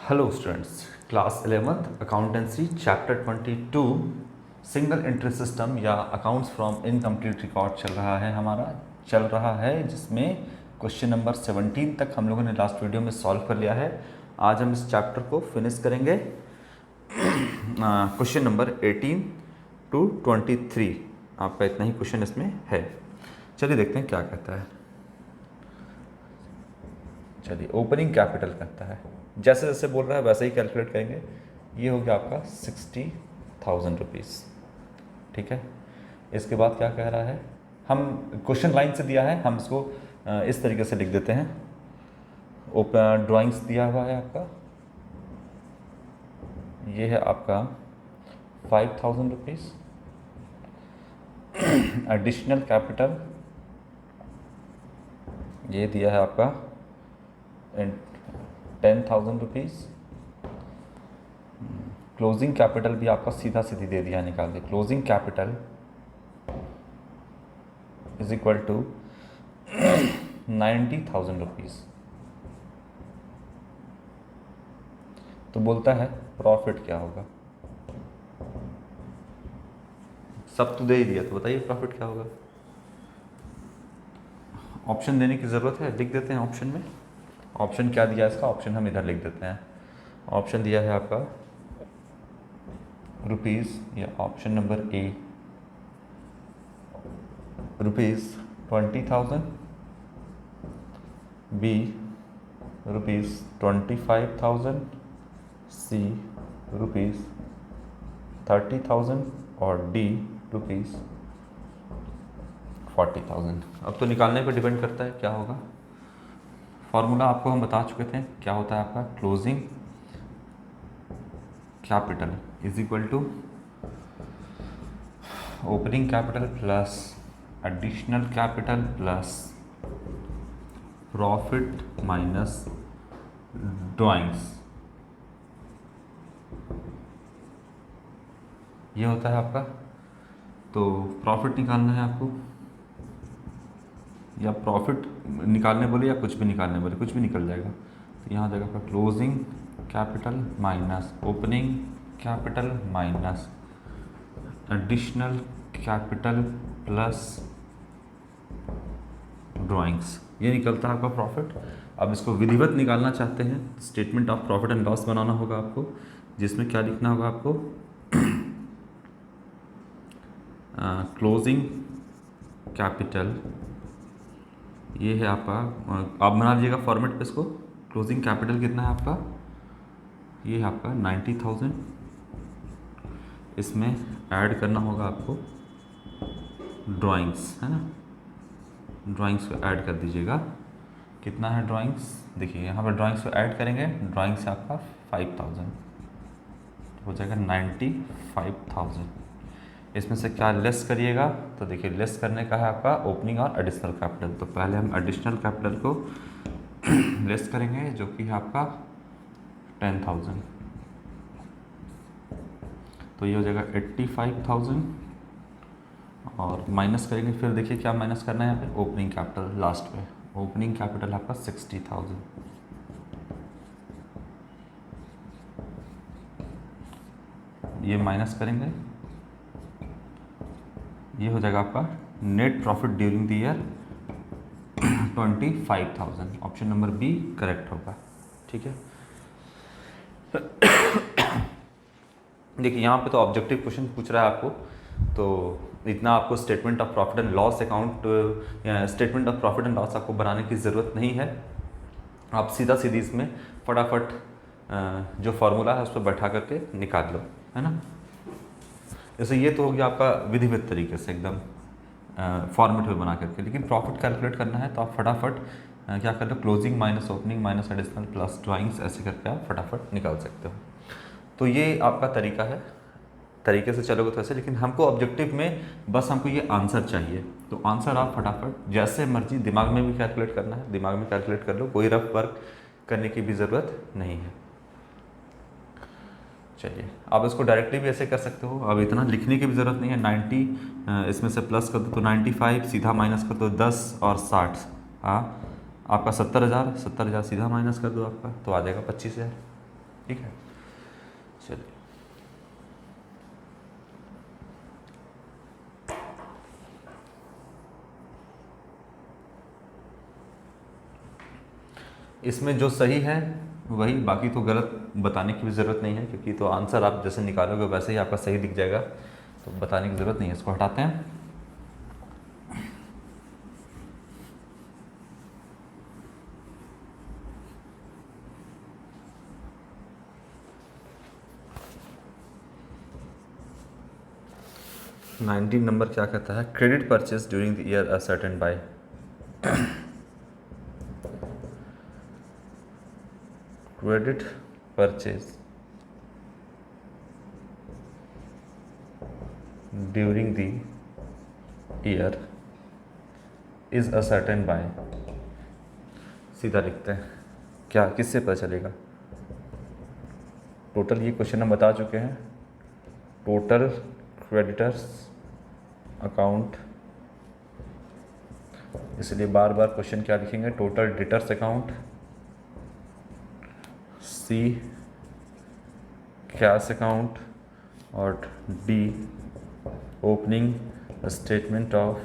Hello students, class 11th accountancy chapter 22 single entry system या accounts from incomplete record चल रहा है जिसमें क्वेश्चन नंबर 17 तक हम लोगों ने लास्ट वीडियो में सॉल्व कर लिया है। आज हम इस चैप्टर को फिनिश करेंगे। क्वेश्चन नंबर 18 to 23 आपका इतना ही क्वेश्चन इसमें है। चलिए देखते हैं क्या कहता है। चलिए, ओपनिंग कैपिटल कहता है, जैसे जैसे बोल रहा है वैसे ही कैलकुलेट करेंगे। ये हो गया आपका 60,000 रुपीज़। ठीक है, इसके बाद क्या कह रहा है, हम क्वेश्चन लाइन से दिया है, हम इसको इस तरीके से लिख देते हैं। ओपन ड्राइंग्स दिया हुआ है आपका, ये है आपका 5,000 रुपीज़। एडिशनल कैपिटल ये दिया है आपका 10,000 रुपीज़। क्लोजिंग कैपिटल भी आपका सीधा सीधी दे दिया, निकाल दे। Closing capital is equal to 90,000 rupees. तो बोलता है प्रॉफिट क्या होगा। सब तो दे ही दिया, तो बताइए प्रॉफिट क्या होगा। ऑप्शन देने की ज़रूरत है, लिख देते हैं ऑप्शन में। ऑप्शन क्या दिया इसका, ऑप्शन हम इधर लिख देते हैं। ऑप्शन दिया है आपका रुपीज़, या option number A rupees 20,000, B rupees 25,000, C rupees 30,000 और डी रुपीज़ 40,000। अब तो निकालने पर डिपेंड करता है क्या होगा। फॉर्मूला आपको हम बता चुके थे, क्या होता है आपका closing capital is equal to opening capital plus additional capital plus profit minus drawings. ये होता है आपका। तो प्रॉफिट निकालना है आपको, या प्रॉफिट निकालने बोले या कुछ भी निकालने बोले, कुछ भी निकल जाएगा। तो यहाँ जाएगा आपका closing capital minus opening capital minus additional capital plus drawings, ये निकलता है आपका प्रॉफिट। अब इसको विधिवत निकालना चाहते हैं, statement of profit and loss बनाना होगा आपको, जिसमें क्या लिखना होगा आपको, क्लोजिंग कैपिटल ये है आपका। आप बना लीजिएगा फॉर्मेट पे इसको। क्लोजिंग कैपिटल कितना है आपका, ये है आपका 90,000। इसमें ऐड करना होगा आपको ड्राइंग्स, है ना। ड्राइंग्स को ऐड कर दीजिएगा। कितना है ड्राइंग्स, देखिए यहाँ पर ड्राइंग्स को ऐड करेंगे। ड्राइंग्स से आपका 5,000 हो जाएगा 95,000। इसमें से क्या लेस करिएगा, तो देखिए लेस करने का है आपका ओपनिंग और एडिशनल कैपिटल। तो पहले हम एडिशनल कैपिटल को लेस करेंगे, जो कि है आपका 10,000। तो ये हो जाएगा 85,000 और माइनस करेंगे। फिर देखिए क्या माइनस करना है यहाँ पे, ओपनिंग कैपिटल लास्ट पे। ओपनिंग कैपिटल आपका 60,000। ये माइनस करेंगे, ये हो जाएगा आपका net profit during the year 25,000। Option number B correct होगा। ठीक है, देखिए यहाँ पे तो ऑब्जेक्टिव क्वेश्चन पूछ रहा है आपको, तो इतना आपको statement of profit and loss statement of profit and loss आपको बनाने की ज़रूरत नहीं है। आप सीधा सीधी इसमें फटाफट जो फार्मूला है उस पर बैठा करके निकाल लो, है ना। जैसे ये तो हो गया आपका विधिवत तरीके से एकदम फॉर्मेट में बना करके। लेकिन प्रॉफिट कैलकुलेट करना है तो आप फटाफट क्या कर लो, closing minus opening minus additional plus drawings, ऐसे करके आप फटाफट निकाल सकते हो। तो ये आपका तरीका है, तरीके से चलोगे तो ऐसे। लेकिन हमको ऑब्जेक्टिव में बस हमको ये आंसर चाहिए, तो आंसर आप फटाफट जैसे मर्जी दिमाग में भी कैलकुलेट करना है, दिमाग में कैलकुलेट कर लो, कोई रफ वर्क करने की भी ज़रूरत नहीं है। चलिए, आप इसको डायरेक्टली भी ऐसे कर सकते हो, अब इतना लिखने की भी ज़रूरत नहीं है। 90 इसमें से प्लस कर दो तो 95, सीधा माइनस कर दो 10 और 60, हाँ आपका 70,000 सीधा माइनस कर दो आपका, तो आ जाएगा 25,000। ठीक है, चलिए इसमें जो सही है वही, बाकी तो गलत बताने की भी ज़रूरत नहीं है, क्योंकि तो आंसर आप जैसे निकालोगे वैसे ही आपका सही दिख जाएगा, तो बताने की ज़रूरत नहीं है। इसको हटाते हैं। नाइनटीन नंबर क्या कहता है? Credit purchase during the year ascertain by. Credit purchase during the year is ascertain by. सीधा लिखते हैं, क्या किससे पता चलेगा? टोटल, ये क्वेश्चन हम बता चुके हैं, टोटल क्रेडिटर्स अकाउंट, इसलिए बार बार क्वेश्चन क्या लिखेंगे? टोटल डेटर्स अकाउंट, सी कैश अकाउंट, और D opening statement of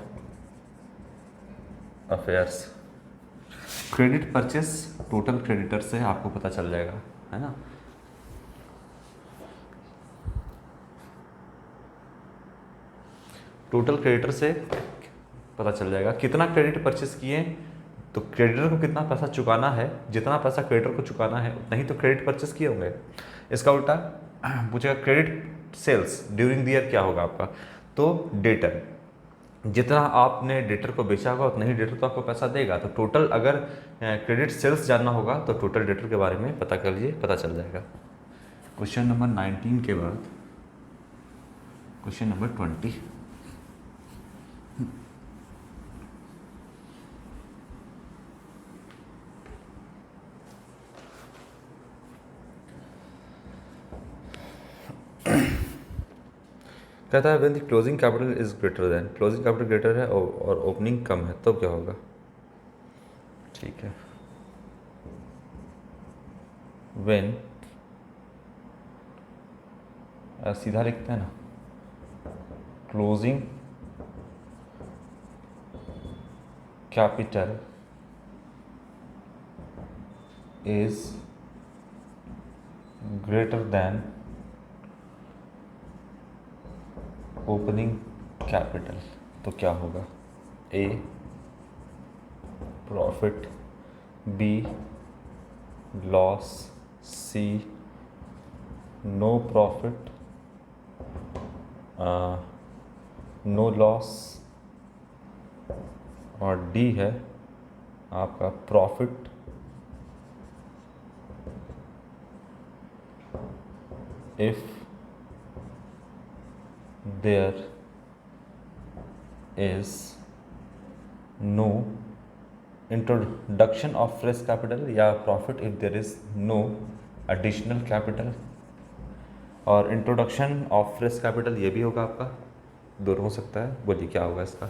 affairs. Credit purchase total creditor से आपको पता चल जाएगा, है ना। टोटल क्रेडिटर से पता चल जाएगा कितना क्रेडिट परचेस किए, तो क्रेडिटर को कितना पैसा चुकाना है, जितना पैसा क्रेडिटर को चुकाना है उतना ही तो क्रेडिट परचेस किए होंगे। इसका उल्टा पूछेगा credit sales during the year क्या होगा आपका, तो डेटर, जितना आपने डेटर को बेचा होगा उतना ही डेटर तो आपको पैसा देगा। तो टोटल अगर क्रेडिट सेल्स जानना होगा तो टोटल डेटर के बारे में पता कर लीजिए, पता चल जाएगा। क्वेश्चन नंबर 19 के बाद क्वेश्चन नंबर 20। कहता है when the closing capital is greater than, closing capital greater है और ओपनिंग कम है, तो क्या होगा? ठीक है, व्हेन, सीधा लिखते हैं ना, closing capital is greater than opening capital, तो क्या होगा? ए profit, be loss, C no profit, no loss, और डी है आपका profit if there is no introduction of fresh capital, या profit if there is no additional capital, और introduction of fresh capital ये भी होगा आपका, दोनों हो सकता है। बोलिए क्या होगा इसका?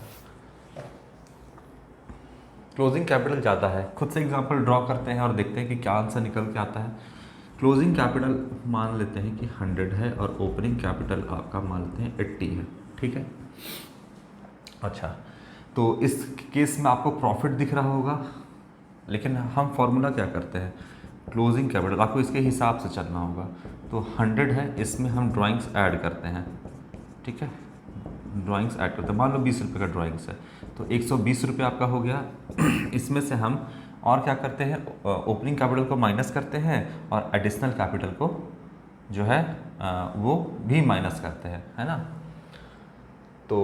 क्लोजिंग कैपिटल ज़्यादा है, खुद से एग्जांपल ड्रॉ करते हैं और देखते हैं कि क्या आंसर निकल के आता है। क्लोजिंग कैपिटल मान लेते हैं कि 100 है और ओपनिंग कैपिटल आपका मान लेते हैं 80 है, ठीक है। अच्छा, तो इस केस में आपको प्रॉफिट दिख रहा होगा, लेकिन हम फॉर्मूला क्या करते हैं? क्लोजिंग कैपिटल आपको इसके हिसाब से चलना होगा। तो 100 है, इसमें हम ड्राइंग्स ऐड करते हैं, ठीक है, ड्राइंग्स ऐड करते हैं। मान लो 20 रुपये का ड्राइंग्स है, तो 120 रुपये आपका हो गया। इसमें से हम और क्या करते हैं? ओपनिंग कैपिटल को माइनस करते हैं और एडिशनल कैपिटल को जो है वो भी माइनस करते हैं, है ना। तो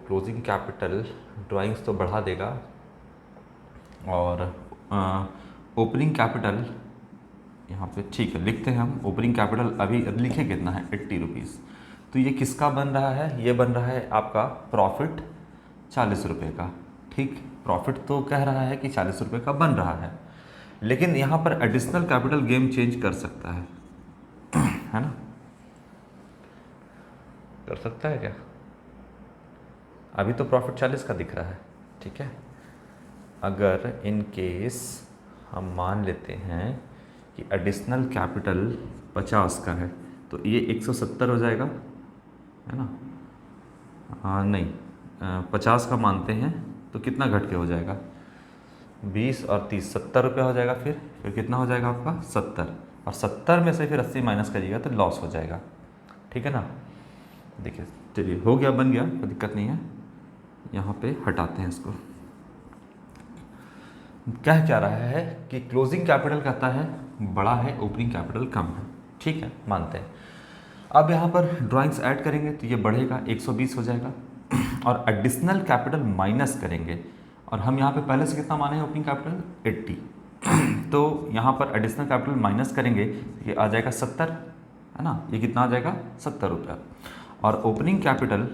क्लोजिंग कैपिटल ड्राइंग्स तो बढ़ा देगा, और ओपनिंग कैपिटल यहाँ पे ठीक है लिखते हैं हम। ओपनिंग कैपिटल अभी लिखे कितना है? 80 रुपीज़। तो ये किसका बन रहा है? ये बन रहा है आपका प्रॉफिट 40 रुपये का, ठीक। प्रॉफिट तो कह रहा है कि 40 रुपये का बन रहा है, लेकिन यहाँ पर एडिशनल कैपिटल गेम चेंज कर सकता है, है ना। कर सकता है क्या? अभी तो प्रॉफिट 40 का दिख रहा है, ठीक है। अगर इन केस हम मान लेते हैं कि एडिशनल कैपिटल 50 का है तो ये 170 हो जाएगा, है ना। हाँ नहीं, 50 का मानते हैं तो कितना घट के हो जाएगा, 20 और 30, 70 रुपये हो जाएगा। फिर कितना हो जाएगा आपका 70, और 70 में से फिर 80 माइनस करिएगा तो लॉस हो जाएगा, ठीक है ना। देखिए चलिए हो गया, बन गया, कोई दिक्कत नहीं है। यहाँ पे हटाते हैं इसको। क्या रहा है कि क्लोजिंग कैपिटल कहता है बड़ा है, ओपनिंग कैपिटल कम है, ठीक है, मानते हैं। अब यहाँ पर ड्राइंग्स ऐड करेंगे तो ये बढ़ेगा, 120 हो जाएगा, और एडिशनल कैपिटल माइनस करेंगे, और हम यहाँ पे पहले से कितना माने हैं ओपनिंग कैपिटल 80, तो यहाँ पर एडिशनल कैपिटल माइनस करेंगे तो ये आ जाएगा 70, है ना। ये कितना आ जाएगा 70 रुपया, और ओपनिंग कैपिटल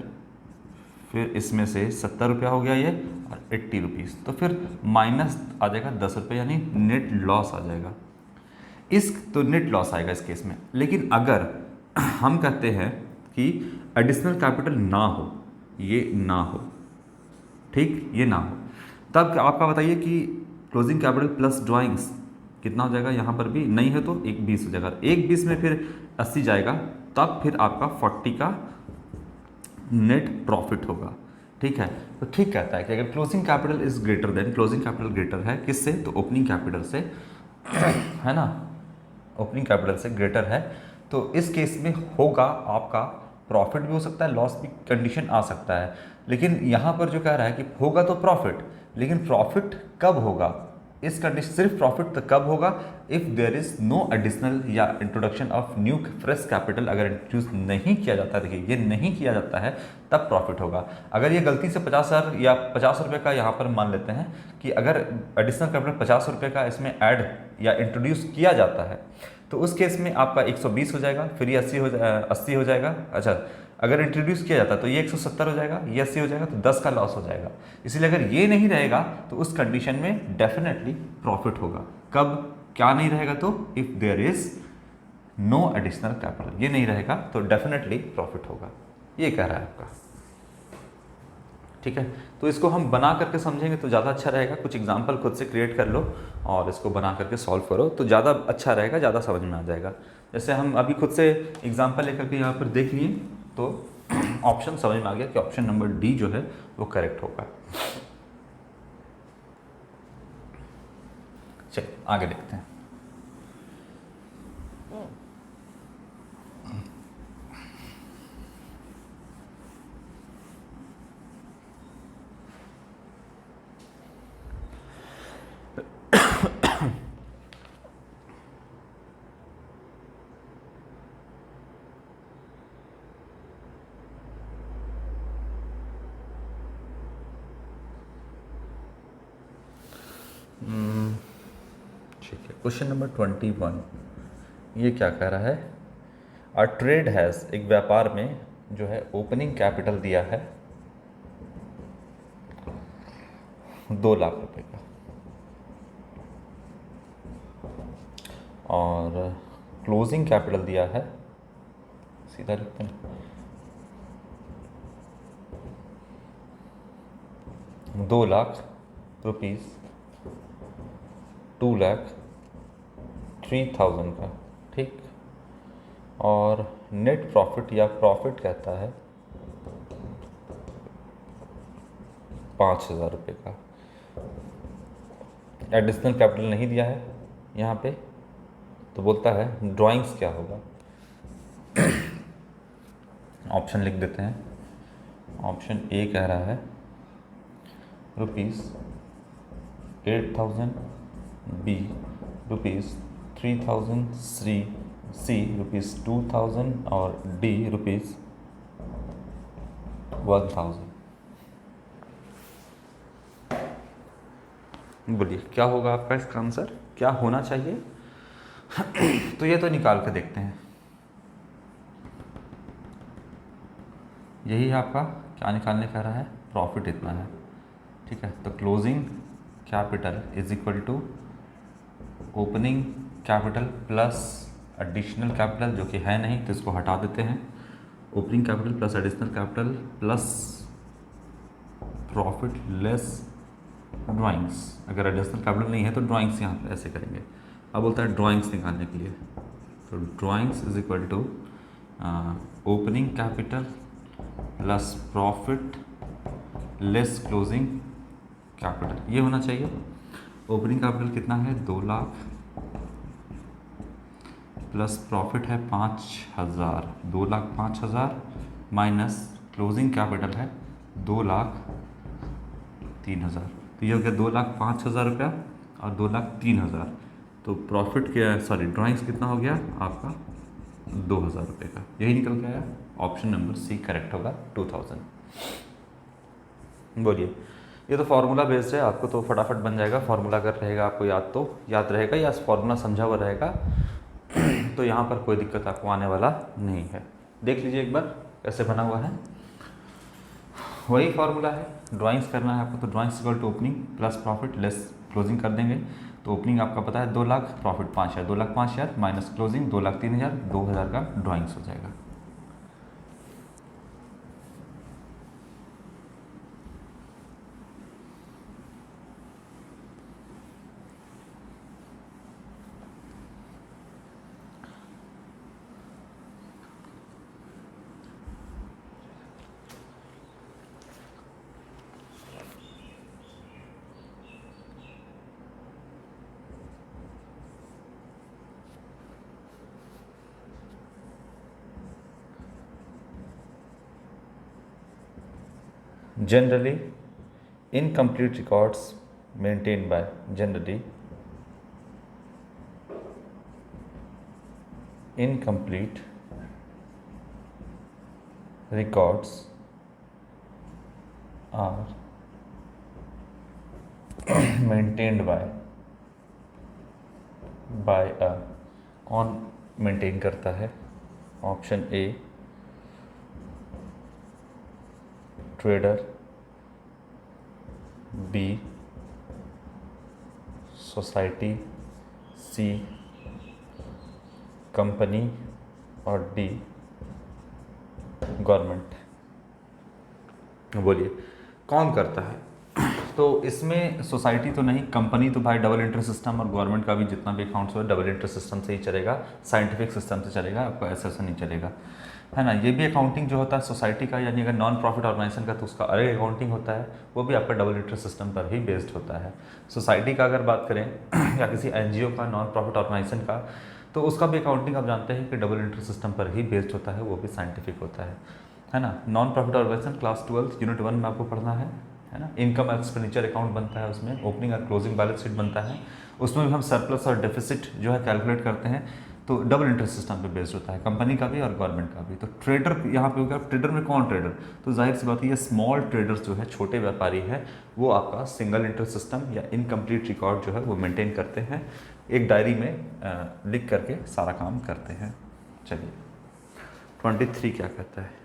फिर इसमें से 70 रुपया हो गया ये, और 80 रुपीज़, तो फिर माइनस आ जाएगा 10 रुपये, यानी नेट लॉस आ जाएगा। तो नेट लॉस आएगा इस केस में। लेकिन अगर हम कहते हैं कि एडिशनल कैपिटल ना हो, ये ना हो, ठीक, ये ना हो, तब आपका बताइए कि क्लोजिंग कैपिटल प्लस ड्राइंग्स कितना हो जाएगा। यहाँ पर भी नहीं है तो 120 हो जाएगा, 120 में फिर 80 जाएगा, तब फिर आपका 40 का नेट प्रॉफिट होगा, ठीक है। तो ठीक कहता है कि अगर closing capital is greater than, closing capital greater है किससे, तो ओपनिंग कैपिटल से, है ना, ओपनिंग कैपिटल से ग्रेटर है, तो इस केस में होगा आपका प्रॉफिट भी हो सकता है, लॉस भी कंडीशन आ सकता है। लेकिन यहाँ पर जो कह रहा है कि होगा तो प्रॉफिट, लेकिन प्रॉफिट कब होगा, इस कंडीशन सिर्फ प्रॉफिट तो कब होगा, if there is no additional या introduction of new fresh capital, अगर इंट्रोड्यूस नहीं किया जाता है, देखिए ये नहीं किया जाता है तब प्रॉफिट होगा। अगर ये गलती से 50,000 या 50 रुपये का यहाँ पर मान लेते हैं कि अगर एडिशनल कैपिटल 50 रुपये का इसमें ऐड या इंट्रोड्यूस किया जाता है, तो उस केस में आपका 120 हो जाएगा, फिर ये 80 हो जाएगा। अच्छा, अगर इंट्रोड्यूस किया जाता है तो ये 170 हो जाएगा, ये 80 हो जाएगा, तो 10 का लॉस हो जाएगा। इसलिए अगर ये नहीं रहेगा तो उस कंडीशन में डेफिनेटली प्रॉफिट होगा। कब, क्या नहीं रहेगा, तो if there is no additional capital, ये नहीं रहेगा तो डेफिनेटली प्रॉफिट होगा, ये कह रहा है आपका, ठीक है। तो इसको हम बना करके समझेंगे तो ज़्यादा अच्छा रहेगा। कुछ एग्जाम्पल खुद से क्रिएट कर लो और इसको बना करके सॉल्व करो तो ज़्यादा अच्छा रहेगा, ज़्यादा समझ में आ जाएगा। जैसे हम अभी खुद से एग्जाम्पल लेकर के यहाँ पर देख लिए तो ऑप्शन समझ में आ गया कि ऑप्शन नंबर डी जो है वो करेक्ट होगा। चलिए आगे देखते हैं। ठीक है, क्वेश्चन नंबर 21 ये क्या कह रहा है, अ ट्रेड हैज़, एक व्यापार में जो है ओपनिंग कैपिटल दिया है 2 लाख रुपए का, और क्लोजिंग कैपिटल दिया है, सीधा लिखते हैं, 2 लाख रुपीज़, 2,03,000 का, ठीक। और नेट प्रॉफिट या प्रॉफिट कहता है 5,000 रुपये का। एडिशनल कैपिटल नहीं दिया है यहाँ पे, तो बोलता है ड्राइंग्स क्या होगा। ऑप्शन लिख देते हैं। ऑप्शन ए कह रहा है ₹8,000, बी ₹3,000, सी ₹2,000 और डी ₹1,000। बोलिए क्या होगा आपका इसका आंसर, क्या होना चाहिए। तो ये तो निकाल के देखते हैं, यही है आपका, क्या निकालने कह रहा है, प्रॉफिट इतना है, ठीक है। तो closing capital is equal to opening capital plus additional capital, जो कि है नहीं तो इसको हटा देते हैं। Opening capital plus additional capital plus profit less drawings. अगर एडिशनल कैपिटल नहीं है तो ड्राइंग्स यहाँ पे ऐसे करेंगे। अब बोलता है ड्राइंग्स निकालने के लिए, तो drawings is equal to opening capital plus profit less closing capital, ये होना चाहिए। ओपनिंग कैपिटल कितना है 2 लाख प्लस प्रॉफिट है 5,000, 2,05,000 माइनस क्लोजिंग कैपिटल है 2,03,000, तो ये हो गया 2,05,000 रुपया और 2,03,000। तो प्रॉफिट क्या, सॉरी ड्राइंग्स कितना हो गया आपका 2,000 रुपये का, यही निकल के आया। ऑप्शन नंबर सी करेक्ट होगा 2000। बोलिए, ये तो फार्मूला बेस्ड है, आपको तो फटाफट बन जाएगा। फार्मूला अगर रहेगा आपको याद तो याद रहेगा, या फार्मूला समझा हुआ रहेगा तो यहाँ पर कोई दिक्कत आपको आने वाला नहीं है। देख लीजिए एक बार कैसे बना हुआ है, वही फार्मूला है। ड्राइंग्स करना है आपको, तो drawings equal to opening plus profit less closing कर देंगे। तो ओपनिंग आपका पता है 2 लाख, प्रॉफिट 5,000, 2,05,000 माइनस क्लोजिंग 2,03,000, 2,000 का ड्राइंग्स हो जाएगा। Generally, incomplete records maintained by incomplete records are maintained by a, कौन मेंटेन करता है? Option A trader, B society, C company और डी गवर्नमेंट। बोलिए कौन करता है? तो इसमें सोसाइटी तो नहीं, कंपनी तो भाई डबल एंट्री सिस्टम, और गवर्नमेंट का भी जितना भी अकाउंट्स हो डबल एंट्री सिस्टम से ही चलेगा, साइंटिफिक सिस्टम से चलेगा, आपको ऐसा नहीं चलेगा, है ना। ये भी अकाउंटिंग जो होता है सोसाइटी का, यानी अगर नॉन प्रॉफिट ऑर्गेनाइजेशन का तो उसका अलग अकाउंटिंग होता है, वो भी आपका डबल एंट्री सिस्टम पर ही बेस्ड होता है। सोसाइटी का अगर बात करें या किसी एनजीओ का, नॉन प्रॉफिट ऑर्गेनाइजेशन का, तो उसका भी अकाउंटिंग आप जानते हैं कि डबल एंट्री सिस्टम पर ही बेस्ड होता है, वो भी साइंटिफिक होता है ना। Non profit organization class 12 unit 1 में आपको पढ़ना है ना। इनकम एक्सपेंडिचर अकाउंट बनता है, उसमें ओपनिंग और क्लोजिंग बैलेंस शीट बनता है, उसमें भी हम सरप्लस और डेफिसिट जो है कैलकुलेट करते हैं, तो डबल इंटरेस्ट सिस्टम पे बेस्ड होता है, कंपनी का भी और गवर्नमेंट का भी। तो ट्रेडर यहाँ पे हो गया, ट्रेडर में कौन ट्रेडर? तो जाहिर सी बात है ये स्मॉल ट्रेडर्स जो है, छोटे व्यापारी है, वो आपका सिंगल इंटरेस्ट सिस्टम या इनकम्प्लीट रिकॉर्ड जो है वो मेंटेन करते हैं, एक डायरी में लिख करके सारा काम करते हैं। चलिए 23 क्या कहता है?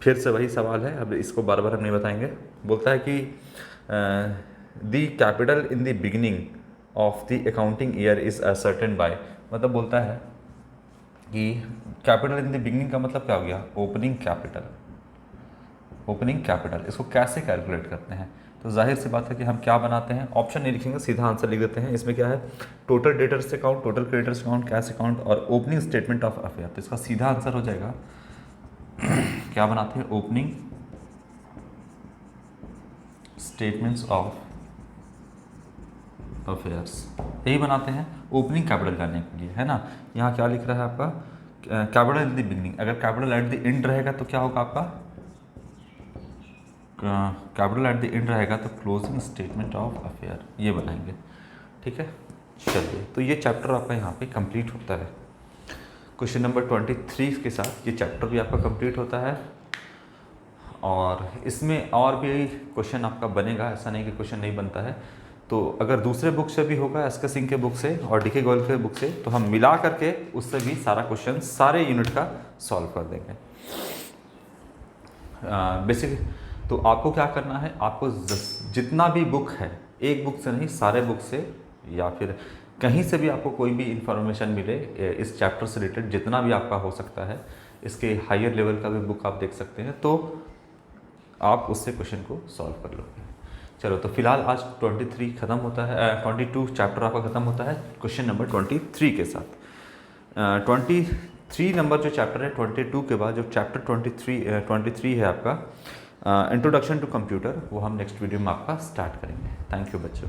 फिर से वही सवाल है, अब इसको बार बार हम नहीं बताएंगे। बोलता है कि the capital in the beginning of the accounting year is ascertain by, मतलब बोलता है कि कैपिटल इन द बिगिनिंग का मतलब क्या हो गया? Opening capital. ओपनिंग कैपिटल इसको कैसे कैलकुलेट करते हैं? तो जाहिर सी बात है कि हम क्या बनाते हैं, ऑप्शन नहीं लिखेंगे, सीधा आंसर लिख देते हैं। इसमें क्या है? Total debtors account, total creditors account, cash account और ओपनिंग स्टेटमेंट ऑफ अफेयर। तो इसका सीधा आंसर हो जाएगा क्या बनाते हैं? ओपनिंग स्टेटमेंट्स ऑफ अफेयर्स, यही बनाते हैं ओपनिंग कैपिटल जानने के लिए, है ना। यहाँ क्या लिख रहा है आपका? Capital at the beginning. अगर कैपिटल एट द एंड रहेगा तो क्या होगा आपका? कैपिटल एट द एंड रहेगा तो क्लोजिंग स्टेटमेंट ऑफ अफेयर, ये बनाएंगे, ठीक है। चलिए, तो ये चैप्टर आपका यहाँ पे कंप्लीट होता है। क्वेश्चन नंबर 23 के साथ ये चैप्टर भी आपका कंप्लीट होता है, और इसमें और भी क्वेश्चन आपका बनेगा, ऐसा नहीं कि क्वेश्चन नहीं बनता है। तो अगर दूसरे बुक से भी होगा, एस के सिंह के बुक से और डी के गोयल के बुक से, तो हम मिला करके उससे भी सारा क्वेश्चन सारे यूनिट का सॉल्व कर देंगे। बेसिक तो आपको क्या करना है, आपको जितना भी बुक है, एक बुक से नहीं सारे बुक से, या फिर कहीं से भी आपको कोई भी इंफॉर्मेशन मिले इस चैप्टर से रिलेटेड, जितना भी आपका हो सकता है, इसके हायर लेवल का भी बुक आप देख सकते हैं, तो आप उससे क्वेश्चन को सॉल्व कर लोगे। चलो तो फिलहाल आज 23 ख़त्म होता है, 22 चैप्टर आपका ख़त्म होता है क्वेश्चन नंबर 23 के साथ। 23 नंबर जो चैप्टर है 22 के बाद जो चैप्टर 23 है आपका इंट्रोडक्शन टू कंप्यूटर, वो हम नेक्स्ट वीडियो में आपका स्टार्ट करेंगे। थैंक यू बच्चों।